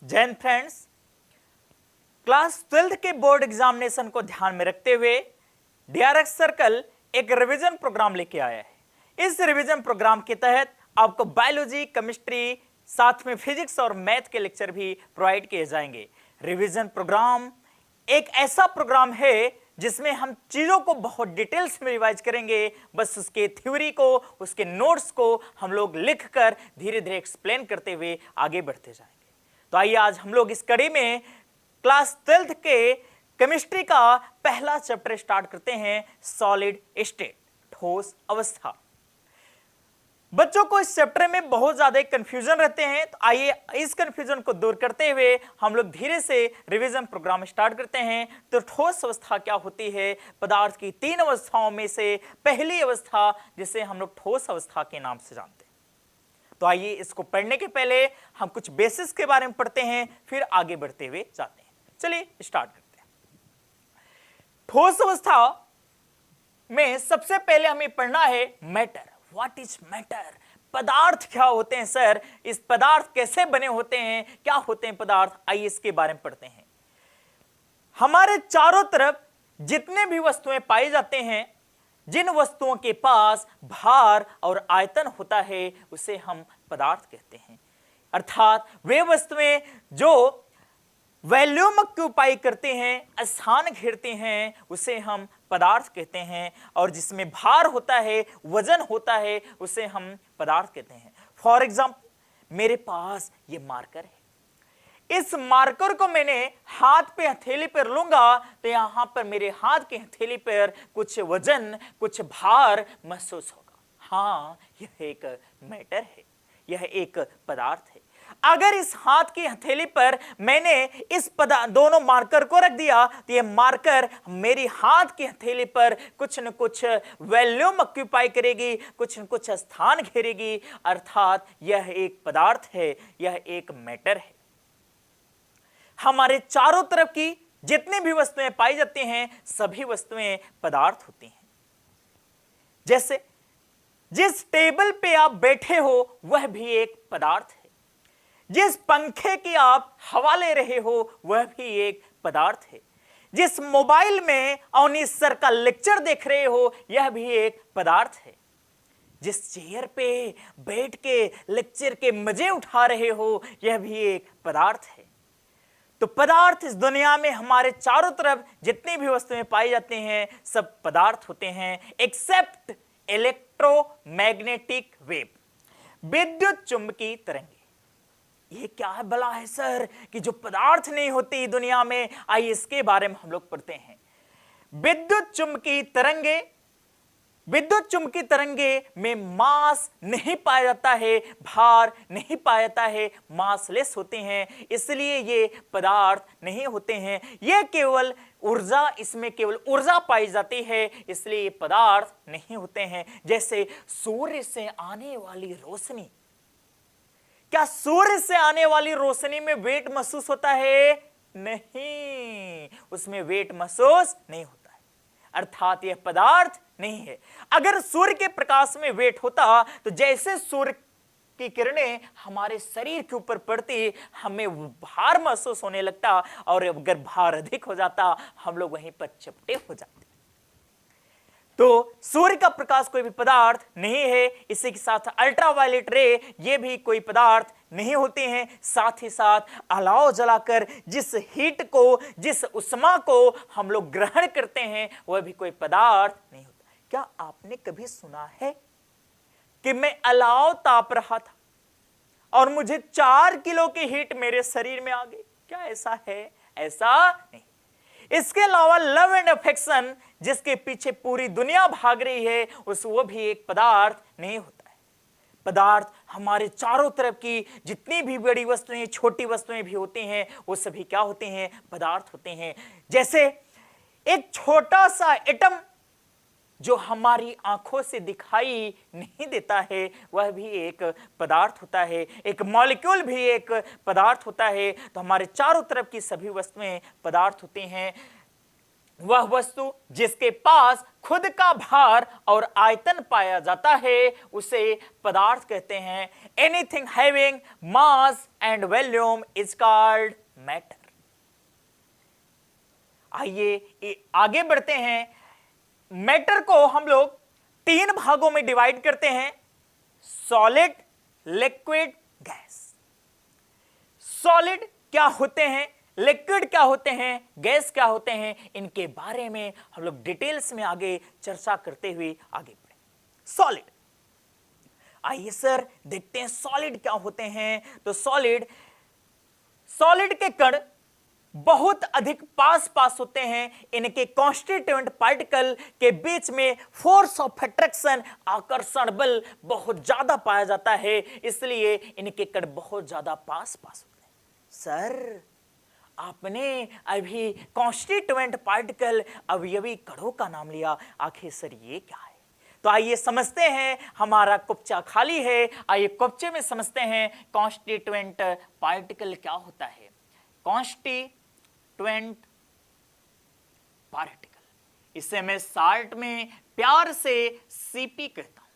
जय Hind friends. Class 12th के board examination को ध्यान में रखते हुए डीआरएक्स सर्कल एक रिवीजन प्रोग्राम लेके आया है। इस रिवीजन प्रोग्राम के तहत आपको बायोलॉजी, केमिस्ट्री, साथ में फिजिक्स और मैथ के लेक्चर भी प्रोवाइड किए जाएंगे। रिवीजन प्रोग्राम एक ऐसा प्रोग्राम है जिसमें हम चीजों को बहुत डिटेल्स में रिवाइज करेंगे। बस उसके थ्योरी को, उसके नोट्स को हम लोग लिखकर धीरे धीरे एक्सप्लेन करते हुए आगे बढ़ते जाएंगे। तो आइए आज हम लोग इस कड़ी में क्लास 12th के केमिस्ट्री का पहला चैप्टर स्टार्ट करते हैं, सॉलिड स्टेट, ठोस अवस्था। बच्चों को इस चैप्टर में बहुत ज्यादा कंफ्यूजन रहते हैं, तो आइए इस कंफ्यूजन को दूर करते हुए हम लोग धीरे से रिवीजन प्रोग्राम स्टार्ट करते हैं। तो ठोस अवस्था क्या होती है? पदार्थ की 3 अवस्थाओं में से पहली अवस्था जिसे हम लोग ठोस अवस्था के नाम से जानते हैं। तो आइए इसको पढ़ने के पहले हम कुछ बेसिक्स के बारे में पढ़ते हैं, फिर आगे बढ़ते हुए जाते हैं। चलिए स्टार्ट करते हैं। ठोस अवस्था में सबसे पहले हमें पढ़ना है मैटर। What is matter? पदार्थ क्या होते हैं सर? इस पदार्थ कैसे बने होते हैं? क्या होते हैं पदार्थ? आइए इसके बारे में पढ़ते हैं। हमारे चारों तरफ जितने भी वस्तुएं पाई जाते हैं, जिन वस्तुओं के पास भार और आयतन होता है, उसे हम पदार्थ कहते हैं। अर्थात वे वस्तुएं जो वॉल्यूम ऑक्यूपाई करते हैं, स्थान घेरते हैं, उसे हम पदार्थ कहते हैं। और जिसमें भार होता है, वजन होता है, उसे हम पदार्थ कहते हैं। फॉर एग्जाम्पल मेरे पास ये मार्कर है। इस मार्कर को मैंने हाथ पे, हथेली पर लूंगा तो यहां पर मेरे हाथ के हथेली पर कुछ वजन, कुछ भार महसूस होगा। हाँ, यह एक मैटर है, यह एक पदार्थ है। अगर इस हाथ की हथेली पर मैंने इस दोनों मार्कर को रख दिया तो यह मार्कर मेरी हाथ की हथेली पर कुछ न कुछ वॉल्यूम ऑक्यूपाई करेगी, कुछ न कुछ स्थान घेरेगी। अर्थात यह एक पदार्थ है, यह एक मैटर है। हमारे चारों तरफ की जितनी भी वस्तुएं पाई जाती हैं, सभी वस्तुएं पदार्थ होती हैं। जैसे जिस टेबल पे आप बैठे हो वह भी एक पदार्थ है। जिस पंखे की आप हवा ले रहे हो वह भी एक पदार्थ है। जिस मोबाइल में अवनीश सर का लेक्चर देख रहे हो यह भी एक पदार्थ है। जिस चेयर पे बैठ के लेक्चर के मजे उठा रहे हो यह भी एक पदार्थ है। तो पदार्थ इस दुनिया में हमारे चारों तरफ जितनी भी वस्तुएं पाई जाती हैं सब पदार्थ होते हैं, एक्सेप्ट इलेक्ट्रोमैग्नेटिक वेव, विद्युत चुंबकीय तरंगे। ये क्या है भला है सर कि जो पदार्थ नहीं होती दुनिया में? आइए इसके बारे में हम लोग पढ़ते हैं। विद्युत चुंबकीय तरंगे, विद्युत चुंबकीय तरंगे में मास नहीं पाया जाता है, भार नहीं पाया जाता है, मासलेस होते हैं, इसलिए ये पदार्थ नहीं होते हैं। ये केवल ऊर्जा, इसमें केवल ऊर्जा पाई जाती है, इसलिए ये पदार्थ नहीं होते हैं। जैसे सूर्य से आने वाली रोशनी, क्या सूर्य से आने वाली रोशनी में वेट महसूस होता है? नहीं, उसमें वेट महसूस नहीं होता। अर्थात यह पदार्थ नहीं है। अगर सूर्य के प्रकाश में वेट होता तो जैसे सूर्य की किरणें हमारे शरीर के ऊपर पड़ती हमें भार महसूस होने लगता, और अगर भार अधिक हो जाता हम लोग वहीं पर चपटे हो जाते। तो सूर्य का प्रकाश कोई भी पदार्थ नहीं है। इसी के साथ अल्ट्रावायलेट रे, ये भी कोई पदार्थ नहीं होते हैं। साथ ही साथ अलाव जलाकर जिस हीट को, जिस उष्मा को हम लोग ग्रहण करते हैं वह भी कोई पदार्थ नहीं होता। क्या आपने कभी सुना है कि मैं अलाव ताप रहा था और मुझे 4 किलो की हीट मेरे शरीर में आ गई? क्या ऐसा है? ऐसा नहीं। इसके अलावा लव एंड अफेक्शन, जिसके पीछे पूरी दुनिया भाग रही है, वो भी एक पदार्थ नहीं होता है। पदार्थ हमारे चारों तरफ की जितनी भी बड़ी वस्तुएं, छोटी वस्तुएं भी होती हैं, वो सभी क्या होते हैं? पदार्थ होते हैं। जैसे एक छोटा सा एटम जो हमारी आंखों से दिखाई नहीं देता है वह भी एक पदार्थ होता है। एक मॉलिक्यूल भी एक पदार्थ होता है। तो हमारे चारों तरफ की सभी वस्तुएं पदार्थ होती हैं। वह वस्तु जिसके पास खुद का भार और आयतन पाया जाता है उसे पदार्थ कहते हैं। Anything having mass and volume is called matter. आइए आगे बढ़ते हैं। मैटर को हम लोग 3 भागों में डिवाइड करते हैं, सॉलिड, लिक्विड, गैस। सॉलिड क्या होते हैं, लिक्विड क्या होते हैं, गैस क्या होते हैं, इनके बारे में हम लोग डिटेल्स में आगे चर्चा करते हुए आगे बढ़े। सॉलिड, आइए सर देखते हैं सॉलिड क्या होते हैं। तो सॉलिड के कण बहुत अधिक पास होते हैं। इनके कॉन्स्टिट्यूएंट पार्टिकल के बीच में फोर्स ऑफ अट्रैक्शन, आकर्षण बल बहुत ज्यादा पाया जाता है, इसलिए इनके कण बहुत ज्यादा पास होते हैं। सर आपने अभी कॉन्स्टिट्यूएंट पार्टिकल, अवयवी कणों का नाम लिया, आखिर सर ये क्या है? तो आइए समझते हैं, हमारा कुप्चा खाली है, आइए कुप्चे में समझते हैं कॉन्स्टिट्यूएंट पार्टिकल क्या होता है। कॉन्स्टिट्यूएंट पार्टिकल, इसे मैं शॉर्ट में प्यार से सीपी कहता हूं।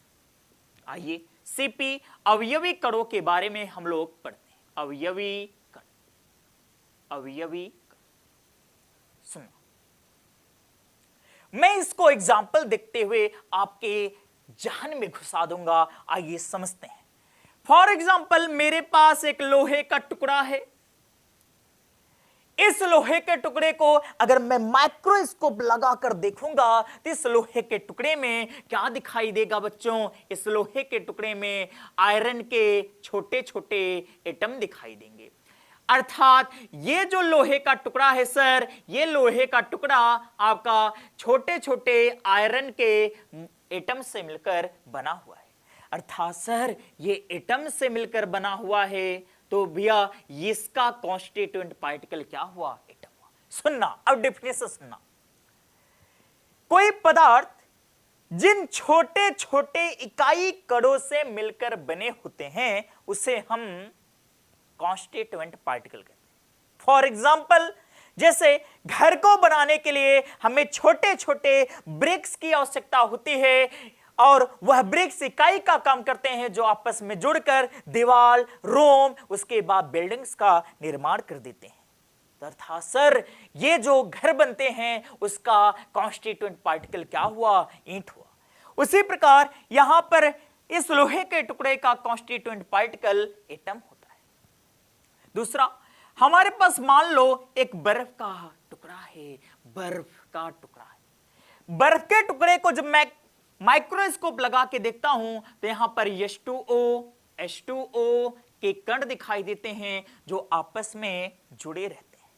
आइए सीपी अवयवी कणों के बारे में हम लोग पढ़ते हैं। अवयवी सुनो, मैं इसको एग्जाम्पल देखते हुए आपके जहन में घुसा दूंगा। आइए समझते हैं। फॉर एग्जाम्पल मेरे पास एक लोहे का टुकड़ा है। इस लोहे के टुकड़े को अगर मैं माइक्रोस्कोप लगाकर देखूंगा तो इस लोहे के टुकड़े में क्या दिखाई देगा बच्चों? इस लोहे के टुकड़े में आयरन के छोटे छोटे एटम दिखाई देंगे। अर्थात ये जो लोहे का टुकड़ा है सर, ये लोहे का टुकड़ा आपका छोटे छोटे आयरन के एटम से मिलकर बना हुआ है। अर्थात सर ये एटम से मिलकर बना हुआ है, तो भैया इसका कॉन्स्टिट्यूएंट पार्टिकल क्या हुआ? एटम हुआ। सुनना, अब डेफिनेशन सुनना। कोई पदार्थ जिन छोटे छोटे इकाई कणों से मिलकर बने होते हैं उसे हम कॉन्स्टिट्यूएंट पार्टिकल कहते हैं। फॉर एग्जाम्पल जैसे घर को बनाने के लिए हमें छोटे छोटे ब्रिक्स की आवश्यकता होती है और वह ब्रिक्स इकाई का काम करते हैं जो आपस में जुड़कर दीवार, रूम, उसके बाद बिल्डिंग्स का निर्माण कर देते हैं। अर्थात सर ये जो घर बनते हैं उसका कॉन्स्टिट्यूएंट पार्टिकल क्या हुआ? ईंट हुआ। उसी प्रकार यहां पर इस लोहे के टुकड़े का कॉन्स्टिट्यूएंट पार्टिकल एटम होता है। दूसरा, हमारे पास मान लो एक बर्फ का टुकड़ा है। बर्फ का टुकड़ा है। बर्फ के टुकड़े को जब मैं माइक्रोस्कोप लगा के देखता हूं तो यहां पर H2O के कण दिखाई देते हैं जो आपस में जुड़े रहते हैं।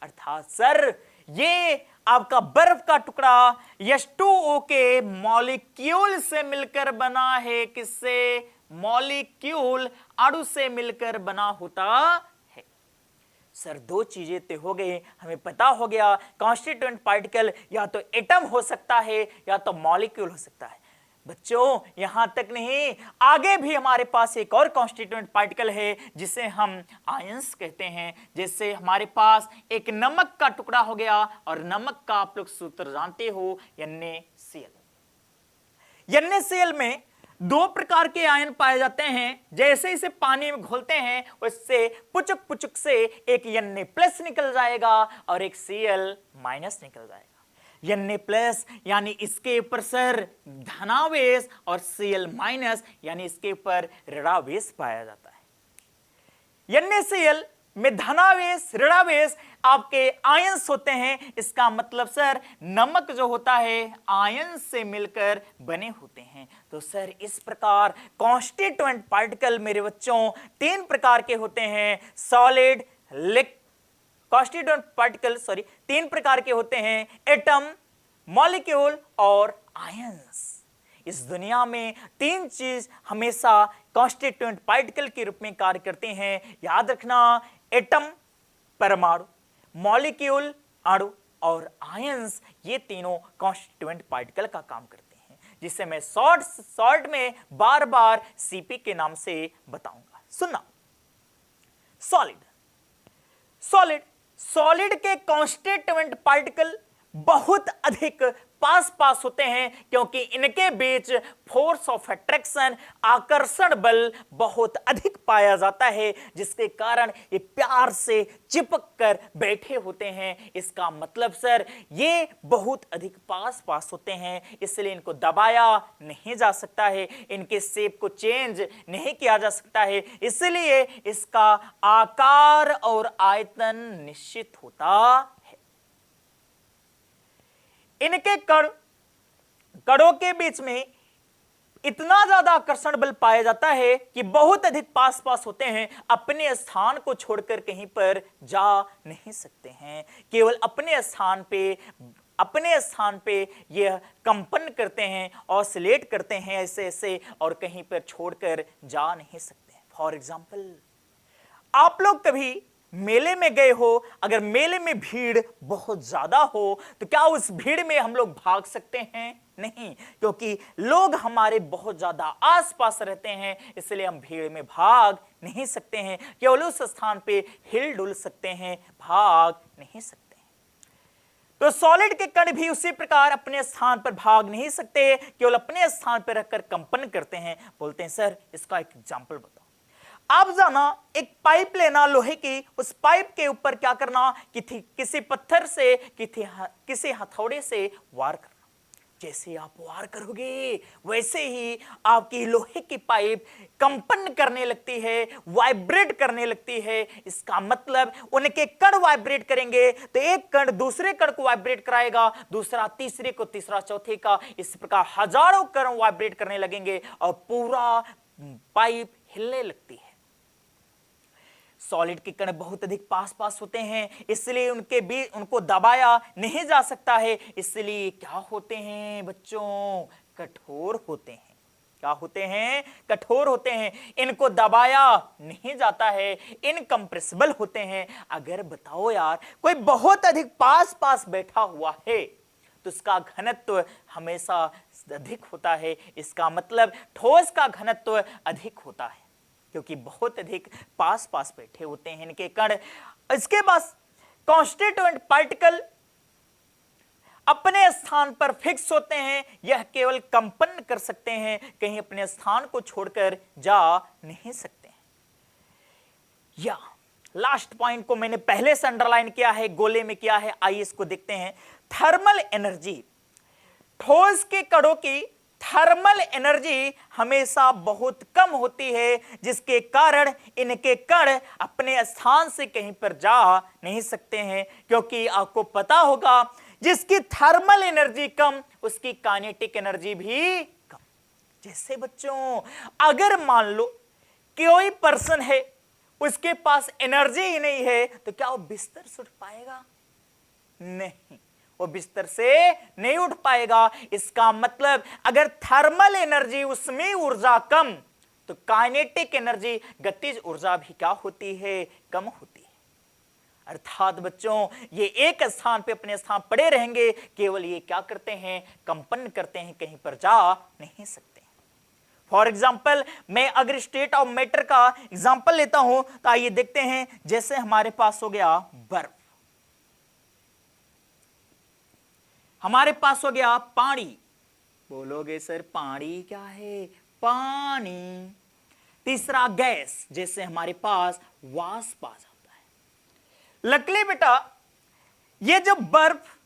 अर्थात सर ये आपका बर्फ का टुकड़ा H2O के मॉलिक्यूल से मिलकर बना है। किससे? मॉलिक्यूल, अणु से मिलकर बना होता है। सर दो चीजें तो हो गई, हमें पता हो गया कॉन्स्टिट्यूएंट पार्टिकल या तो एटम हो सकता है या तो मॉलिक्यूल हो सकता है। बच्चों यहां तक नहीं, आगे भी हमारे पास एक और कॉन्स्टिट्यूएंट पार्टिकल है जिसे हम आयंस कहते हैं। जैसे हमारे पास एक नमक का टुकड़ा हो गया और नमक का आप लोग सूत्र जानते हो, NaCl। NaCl में 2 प्रकार के आयन पाए जाते हैं। जैसे इसे पानी में घोलते हैं उससे पुचुक से एक Na+ निकल जाएगा और एक Cl- निकल जाएगा। Na+ यानी इसके ऊपर सर धनावेश और Cl- यानी इसके ऊपर ऋणावेश पाया जाता है। NaCl में धनावेश, ऋणावेश आपके आयंस होते हैं। इसका मतलब सर नमक जो होता है आयन से मिलकर बने होते हैं। तो सर इस प्रकार कॉन्स्टिट्यूएंट पार्टिकल मेरे बच्चों 3 प्रकार के होते हैं। सॉलिड, कॉन्स्टिट्यूएंट पार्टिकल 3 प्रकार के होते हैं, एटम, मॉलिक्यूल और आयंस। इस दुनिया में 3 चीज हमेशा कॉन्स्टिट्यूएंट पार्टिकल के रूप में कार्य करते हैं। याद रखना, एटम परमाणु, मॉलिक्यूल अणु और आयंस, ये तीनों कॉन्स्टिट्यूएंट पार्टिकल का काम करते हैं, जिसे मैं शॉर्ट में बार बार सीपी के नाम से बताऊंगा। सुनना, सॉलिड के कॉन्स्टिट्यूएंट पार्टिकल बहुत अधिक पास पास होते हैं क्योंकि इनके बीच फोर्स ऑफ अट्रैक्शन, आकर्षण बल बहुत अधिक पाया जाता है, जिसके कारण ये प्यार से चिपक कर बैठे होते हैं। इसका मतलब सर ये बहुत अधिक पास पास होते हैं, इसलिए इनको दबाया नहीं जा सकता है, इनके शेप को चेंज नहीं किया जा सकता है, इसलिए इसका आकार और आयतन निश्चित होता है। इनके कणों के बीच में इतना ज्यादा आकर्षण बल पाया जाता है कि बहुत अधिक पास पास होते हैं, अपने स्थान को छोड़कर कहीं पर जा नहीं सकते हैं, केवल अपने स्थान पे यह कंपन करते हैं, ऑसिलेट करते हैं ऐसे ऐसे, और कहीं पर छोड़कर जा नहीं सकते। फॉर एग्जाम्पल, आप लोग कभी मेले में गए हो, अगर मेले में भीड़ बहुत ज्यादा हो तो क्या उस भीड़ में हम लोग भाग सकते हैं? नहीं, क्योंकि लोग हमारे बहुत ज्यादा आसपास रहते हैं, इसलिए हम भीड़ में भाग नहीं सकते हैं, केवल उस स्थान पे हिल डुल सकते हैं, भाग नहीं सकते। तो सॉलिड के कण भी उसी प्रकार अपने स्थान पर भाग नहीं सकते, केवल अपने स्थान पर रखकर कंपन करते हैं। बोलते हैं सर इसका एक एग्जांपल बताओ। आप जाना, एक पाइप लेना लोहे की, उस पाइप के ऊपर क्या करना कि किसी पत्थर से किसी हथौड़े से वार करना। जैसे आप वार करोगे वैसे ही आपकी लोहे की पाइप कंपन करने लगती है, वाइब्रेट करने लगती है। इसका मतलब उनके कण वाइब्रेट करेंगे तो एक कण दूसरे कण को वाइब्रेट कराएगा, दूसरा तीसरे को, तीसरा चौथे का, इस प्रकार हजारों कण वाइब्रेट करने लगेंगे और पूरा पाइप हिलने लगती है। सॉलिड के कण बहुत अधिक पास पास होते हैं, इसलिए उनके बीच उनको दबाया नहीं जा सकता है, इसलिए क्या होते हैं बच्चों? कठोर होते हैं। क्या होते हैं? कठोर होते हैं। इनको दबाया नहीं जाता है, इनकम्प्रेसिबल होते हैं। अगर बताओ यार, कोई बहुत अधिक पास पास बैठा हुआ है तो उसका घनत्व हमेशा अधिक होता है। इसका मतलब ठोस का घनत्व अधिक होता है, क्योंकि बहुत अधिक पास पास बैठे होते हैं इनके कण। इसके बाद कॉन्स्टिट्यूएंट पार्टिकल अपने स्थान पर फिक्स होते हैं, यह केवल कंपन कर सकते हैं, कहीं अपने स्थान को छोड़कर जा नहीं सकते हैं। या लास्ट पॉइंट को मैंने पहले से अंडरलाइन किया है, गोले में किया है, आइए इसको देखते हैं। थर्मल एनर्जी, ठोस के कणों की थर्मल एनर्जी हमेशा बहुत कम होती है, जिसके कारण इनके कण अपने स्थान से कहीं पर जा नहीं सकते हैं, क्योंकि आपको पता होगा जिसकी थर्मल एनर्जी कम उसकी काइनेटिक एनर्जी भी कम। जैसे बच्चों, अगर मान लो कोई पर्सन है, उसके पास एनर्जी ही नहीं है, तो क्या वो बिस्तर से उठ पाएगा? नहीं, वो बिस्तर से नहीं उठ पाएगा। इसका मतलब अगर थर्मल एनर्जी उसमें ऊर्जा कम, तो काइनेटिक एनर्जी गतिज ऊर्जा भी क्या होती है? कम होती है। अर्थात बच्चों, ये एक स्थान पे अपने स्थान पड़े रहेंगे, केवल ये क्या करते हैं? कंपन करते हैं, कहीं पर जा नहीं सकते। फॉर एग्जाम्पल, मैं अगर स्टेट ऑफ मैटर का एग्जाम्पल लेता हूं तो आइए देखते हैं। जैसे हमारे पास हो गया बर्फ, हमारे पास हो गया पानी। बोलोगे सर पानी क्या है? पानी। तीसरा गैस, जैसे हमारे पास वाष्प आ जाता है। लकली बेटा, ये जो बर्फ,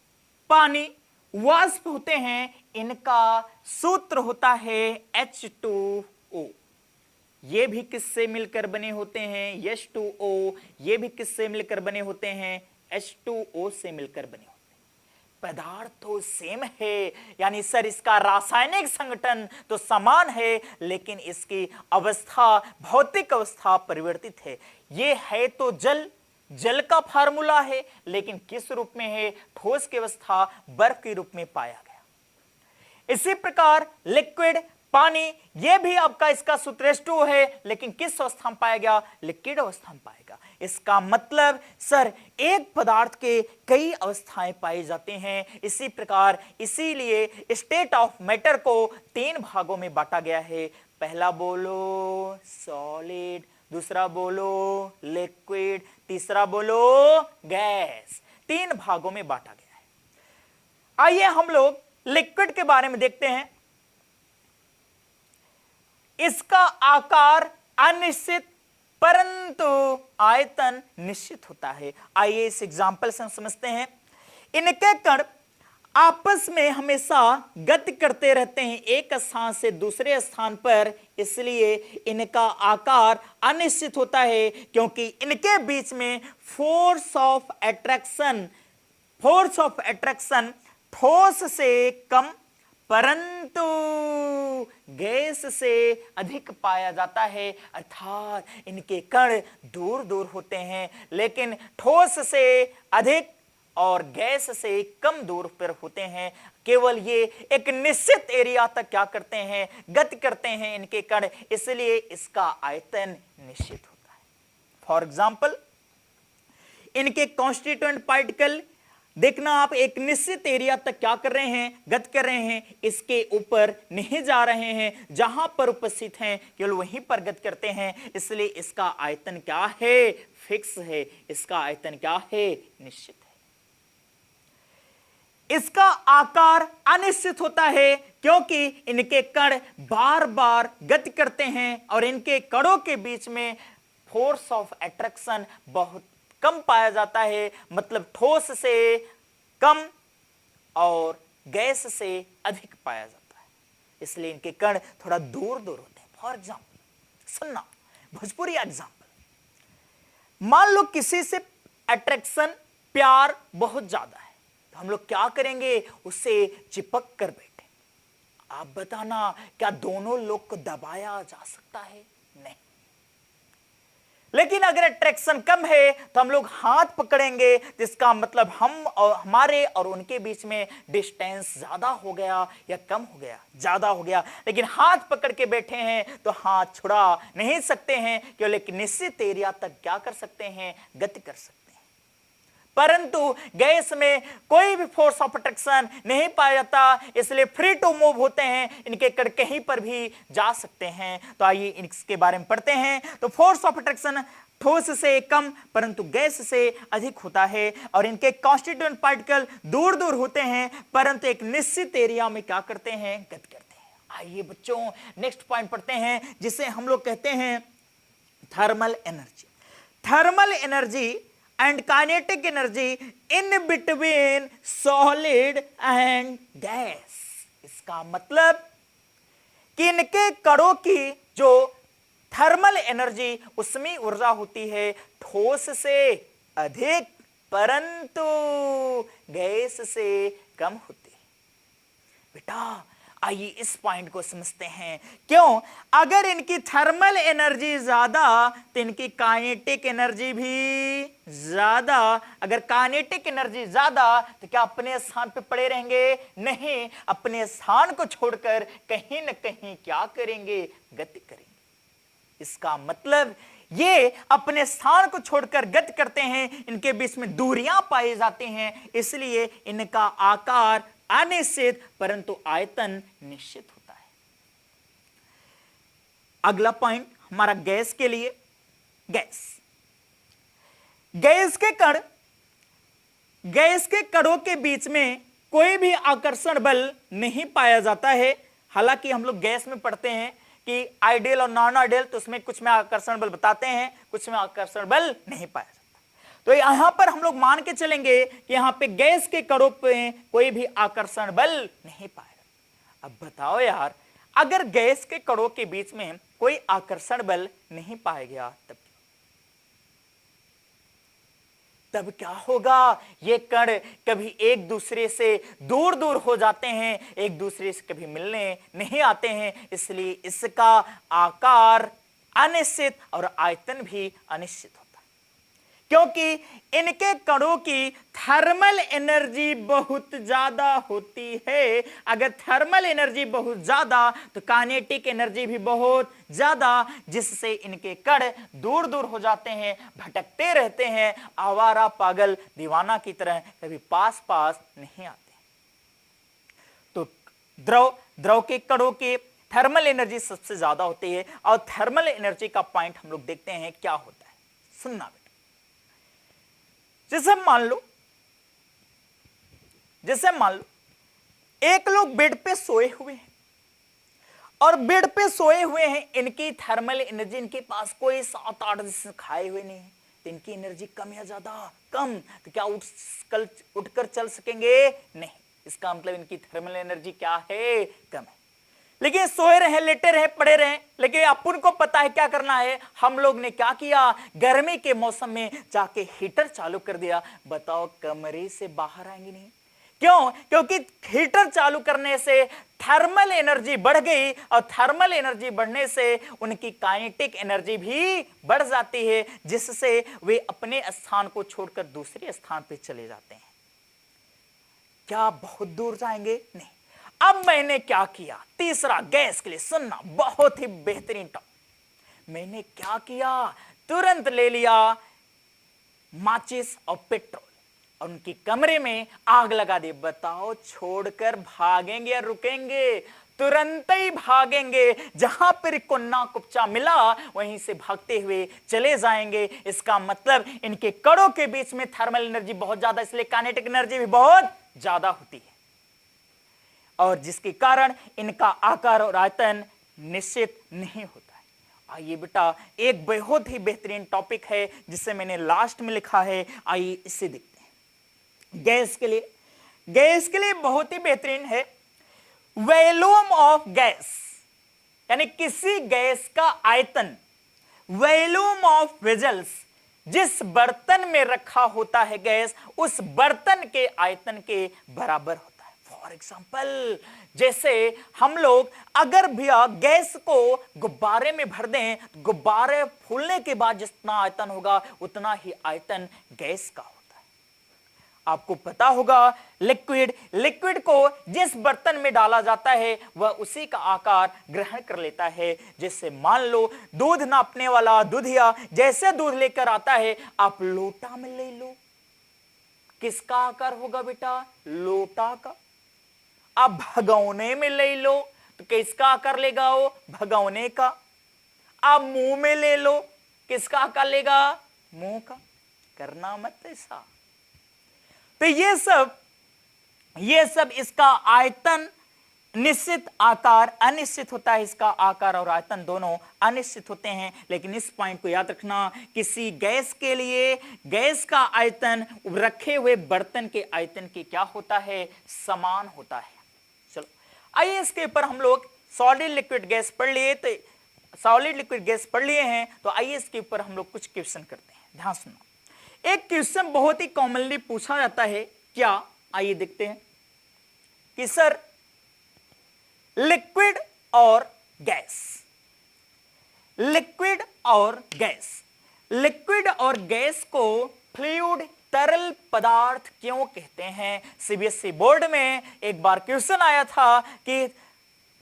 पानी, वाष्प होते हैं, इनका सूत्र होता है H2O। ये भी किससे मिलकर बने होते हैं? H2O। ये भी किससे मिलकर बने होते हैं? H2O से मिलकर बने होते हैं। पदार्थ तो सेम है, यानी सर इसका रासायनिक संगठन तो समान है, लेकिन इसकी अवस्था, भौतिक अवस्था परिवर्तित है। ये है तो जल का फार्मूला है, लेकिन किस रूप में है? ठोस की अवस्था बर्फ के रूप में पाया गया। इसी प्रकार लिक्विड, पानी, यह भी आपका इसका सूत्र H2O है, लेकिन किस अवस्था में पाया गया? लिक्विड अवस्था में पाएगा। इसका मतलब सर एक पदार्थ के कई अवस्थाएं पाई जाते हैं। इसी प्रकार, इसीलिए स्टेट ऑफ मैटर को 3 भागों में बांटा गया है। पहला बोलो सॉलिड, दूसरा बोलो लिक्विड, तीसरा बोलो गैस। 3 भागों में बांटा गया है। आइए हम लोग लिक्विड के बारे में देखते हैं। इसका आकार अनिश्चित परंतु आयतन निश्चित होता है। आइए इस एग्जाम्पल से हम समझते हैं। इनके कण आपस में हमेशा गति करते रहते हैं एक स्थान से दूसरे स्थान पर, इसलिए इनका आकार अनिश्चित होता है क्योंकि इनके बीच में फोर्स ऑफ अट्रैक्शन ठोस से कम परंतु गैस से अधिक पाया जाता है। अर्थात इनके कण दूर दूर होते हैं लेकिन ठोस से अधिक और गैस से कम दूर पर होते हैं। केवल ये एक निश्चित एरिया तक क्या करते हैं, गति करते हैं इनके कण, इसलिए इसका आयतन निश्चित होता है। फॉर एग्जाम्पल, इनके कॉन्स्टिट्यूएंट पार्टिकल देखना, आप एक निश्चित एरिया तक क्या कर रहे हैं, गति कर रहे हैं, इसके ऊपर नहीं जा रहे हैं, जहां पर उपस्थित हैं केवल वहीं पर गति करते हैं, इसलिए इसका आयतन क्या है, फिक्स है। इसका आयतन क्या है, निश्चित है। इसका आकार अनिश्चित होता है क्योंकि इनके कण बार बार गति करते हैं और इनके कणों के बीच में फोर्स ऑफ अट्रैक्शन बहुत कम पाया जाता है, मतलब ठोस से कम और गैस से अधिक पाया जाता है, इसलिए इनके कण थोड़ा दूर दूर होते हैं। फॉर एग्जाम्पल, सुनना भोजपुरी एग्जाम्पल, मान लो किसी से अट्रैक्शन प्यार बहुत ज्यादा है, तो हम लोग क्या करेंगे, उससे चिपक कर बैठे। आप बताना, क्या दोनों लोग को दबाया जा सकता है? नहीं। लेकिन अगर अट्रैक्शन कम है तो हम लोग हाथ पकड़ेंगे, जिसका मतलब हम और हमारे और उनके बीच में डिस्टेंस ज्यादा हो गया या कम हो गया, ज्यादा हो गया। लेकिन हाथ पकड़ के बैठे हैं तो हाथ छुड़ा नहीं सकते हैं, केवल एक निश्चित एरिया तक क्या कर सकते हैं, गति कर सकते हैं। परंतु गैस में कोई भी फोर्स ऑफ अट्रैक्शन नहीं पाया जाता, इसलिए फ्री टू मूव होते हैं, इनके कण कहीं पर भी जा सकते हैं। तो आइए इसके बारे में पढ़ते हैं। तो फोर्स ऑफ अट्रैक्शन ठोस से कम परंतु गैस से अधिक होता है और इनके कॉन्स्टिट्यूएंट पार्टिकल दूर दूर होते हैं परंतु एक निश्चित एरिया में क्या करते हैं, गति करते हैं। आइए बच्चों नेक्स्ट पॉइंट पढ़ते हैं, जिसे हम लोग कहते हैं thermal energy. Thermal energy and kinetic energy in between solid and gas। इसका मतलब कि इनके कणों की जो थर्मल एनर्जी, उसमें ऊर्जा होती है ठोस से अधिक परंतु गैस से कम होती है। बेटा आइए इस पॉइंट को समझते हैं। क्यों? अगर इनकी थर्मल एनर्जी ज्यादा तो इनकी काइनेटिक एनर्जी भी ज्यादा। अगर काइनेटिक एनर्जी ज्यादा तो क्या अपने स्थान पे पड़े रहेंगे? नहीं, अपने स्थान को छोड़कर कहीं न कहीं क्या करेंगे, गति करेंगे। इसका मतलब ये अपने स्थान को छोड़कर गति करते हैं, इनके बीच में दूरियां पाई जाती हैं, इसलिए इनका आकार अनिश्चित परंतु आयतन निश्चित होता है। अगला पॉइंट हमारा गैस के लिए। गैस के कणों के बीच में कोई भी आकर्षण बल नहीं पाया जाता है। हालांकि हम लोग गैस में पढ़ते हैं कि आइडियल और नॉन आइडियल, तो उसमें कुछ में आकर्षण बल बताते हैं, कुछ में आकर्षण बल नहीं पाया जाता। तो यहां पर हम लोग मान के चलेंगे कि यहां पे गैस के कणों पे कोई भी आकर्षण बल नहीं पाएगा। अब बताओ यार, अगर गैस के कणों के बीच में कोई आकर्षण बल नहीं पाया गया तब क्या होगा? ये कण कभी एक दूसरे से दूर दूर हो जाते हैं, एक दूसरे से कभी मिलने नहीं आते हैं, इसलिए इसका आकार अनिश्चित और आयतन भी अनिश्चित होता है। क्योंकि इनके कणों की थर्मल एनर्जी बहुत ज्यादा होती है। अगर थर्मल एनर्जी बहुत ज्यादा तो काइनेटिक एनर्जी भी बहुत ज्यादा, जिससे इनके कण दूर दूर हो जाते हैं, भटकते रहते हैं, आवारा पागल दीवाना की तरह कभी पास पास नहीं आते। तो द्रव के कणों की थर्मल एनर्जी सबसे ज्यादा होती है और थर्मल एनर्जी का पॉइंट हम लोग देखते हैं क्या होता है। सुनना बेटा, जैसे मान लो एक लोग बेड पे सोए हुए हैं और बेड पे सोए हुए हैं, इनकी थर्मल एनर्जी, इनके पास कोई 7-8 दिन खाए हुए नहीं, तो इनकी एनर्जी कम या ज्यादा? कम। तो क्या उठकर चल सकेंगे? नहीं। इसका मतलब इनकी थर्मल एनर्जी क्या है? कम है। लेकिन सोए रहे, लेटे रहे, पड़े रहे, लेकिन अपन को पता है क्या करना है। हम लोग ने क्या किया, गर्मी के मौसम में जाके हीटर चालू कर दिया। बताओ कमरे से बाहर आएंगे नहीं? क्यों? क्योंकि हीटर चालू करने से थर्मल एनर्जी बढ़ गई और थर्मल एनर्जी बढ़ने से उनकी काइनेटिक एनर्जी भी बढ़ जाती है, जिससे वे अपने स्थान को छोड़कर दूसरे स्थान पर चले जाते हैं। क्या बहुत दूर जाएंगे? नहीं। अब मैंने क्या किया, तीसरा, गैस के लिए सुनना, बहुत ही बेहतरीन टॉपिक। मैंने क्या किया, तुरंत ले लिया माचिस और पेट्रोल और उनकी कमरे में आग लगा दी। बताओ छोड़कर भागेंगे या रुकेंगे? तुरंत ही भागेंगे। जहां पर कुन्ना कुप्चा मिला वहीं से भागते हुए चले जाएंगे। इसका मतलब इनके कड़ों के बीच में थर्मल एनर्जी बहुत ज्यादा, इसलिए काइनेटिक एनर्जी भी बहुत ज्यादा होती है और जिसके कारण इनका आकार और आयतन निश्चित नहीं होता है। आइए बेटा, एक बहुत ही बेहतरीन टॉपिक है जिसे मैंने लास्ट में लिखा है, आइए इसे देखते हैं। गैस के लिए बहुत ही बेहतरीन है। वॉल्यूम ऑफ गैस, यानी किसी गैस का आयतन, वॉल्यूम ऑफ वेजल्स, जिस बर्तन में रखा होता है गैस, उस बर्तन के आयतन के बराबर होता है। फॉर एग्जाम्पल, जैसे हम लोग अगर भी गैस को गुब्बारे में भर दें, गुब्बारे फूलने के बाद जितना आयतन होगा उतना ही आयतन गैस का होता है। आपको पता होगा लिक्विड को जिस बर्तन में डाला जाता है वह उसी का आकार ग्रहण कर लेता है। जैसे मान लो दूध नापने वाला दूधिया जैसे दूध लेकर आता है, आप लोटा में ले लो, किसका आकार होगा बेटा? लोटा का। आप भगोने में ले लो तो किसका आकार लेगा? वो भगोने का। आप मुंह में ले लो, किसका आकार लेगा? मुंह का। करना मत ऐसा। तो ये सब इसका आयतन निश्चित, आकार अनिश्चित होता है। इसका आकार और आयतन दोनों अनिश्चित होते हैं। लेकिन इस पॉइंट को याद रखना, किसी गैस के लिए गैस का आयतन रखे हुए बर्तन के आयतन के क्या होता है? समान होता है। चलो आइए इसके ऊपर हम लोग सॉलिड लिक्विड गैस पढ़ लिए, तो सॉलिड लिक्विड गैस पढ़ लिए हैं, तो आइए इसके ऊपर हम लोग कुछ क्वेश्चन करते हैं। ध्यान सुनना, एक क्वेश्चन बहुत ही कॉमनली पूछा जाता है, क्या? आइए देखते हैं कि सर लिक्विड और गैस, लिक्विड और गैस को फ्लूइड, तरल पदार्थ क्यों कहते हैं? सीबीएसई बोर्ड में एक बार क्वेश्चन आया था कि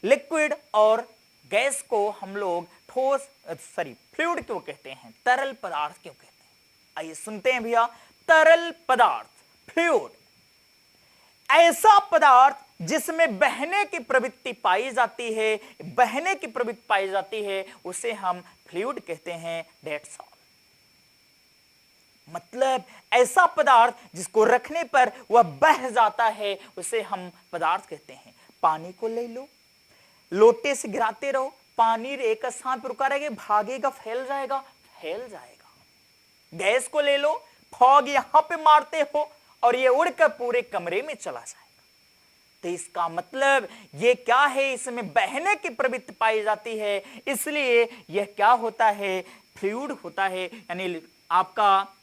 लिक्विड और गैस को हम लोग फ्लूइड क्यों कहते हैं, तरल पदार्थ क्यों कहते हैं? आइए सुनते हैं भैया। तरल पदार्थ, फ्लूइड, ऐसा पदार्थ जिसमें बहने की प्रवृत्ति पाई जाती है, उसे हम फ्लूइड कहते हैं। That's all. मतलब ऐसा पदार्थ जिसको रखने पर वह बह जाता है, उसे हम पदार्थ कहते हैं। पानी को ले लो, लोटे से गिराते रहो, पानी एक स्थान पर रुका रहेगा, भागेगा, फैल जाएगा। गैस को ले लो, फॉग यहां पे मारते हो और ये उड़कर पूरे कमरे में चला जाएगा। तो इसका मतलब ये क्या है? इसमें बहने की प्रवृत्ति पाई जाती है, इसलिए यह क्या होता है? फ्लूइड होता है। यानी आपका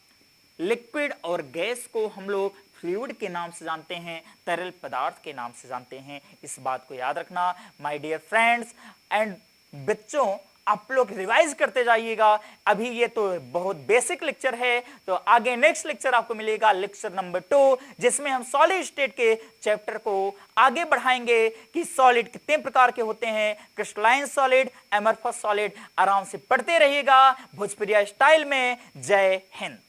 लिक्विड और गैस को हम लोग फ्लूइड के नाम से जानते हैं, तरल पदार्थ के नाम से जानते हैं। इस बात को याद रखना माय डियर फ्रेंड्स एंड बच्चों, आप लोग रिवाइज करते जाइएगा। अभी ये तो बहुत बेसिक लेक्चर है, तो आगे नेक्स्ट लेक्चर आपको मिलेगा, लेक्चर नंबर 2, जिसमें हम सॉलिड स्टेट के चैप्टर को आगे बढ़ाएंगे कि सॉलिड कितने प्रकार के होते हैं, क्रिस्टलाइन सॉलिड, एमरफस सॉलिड। आराम से पढ़ते रहिएगा भोजपुरिया स्टाइल में। जय हिंद।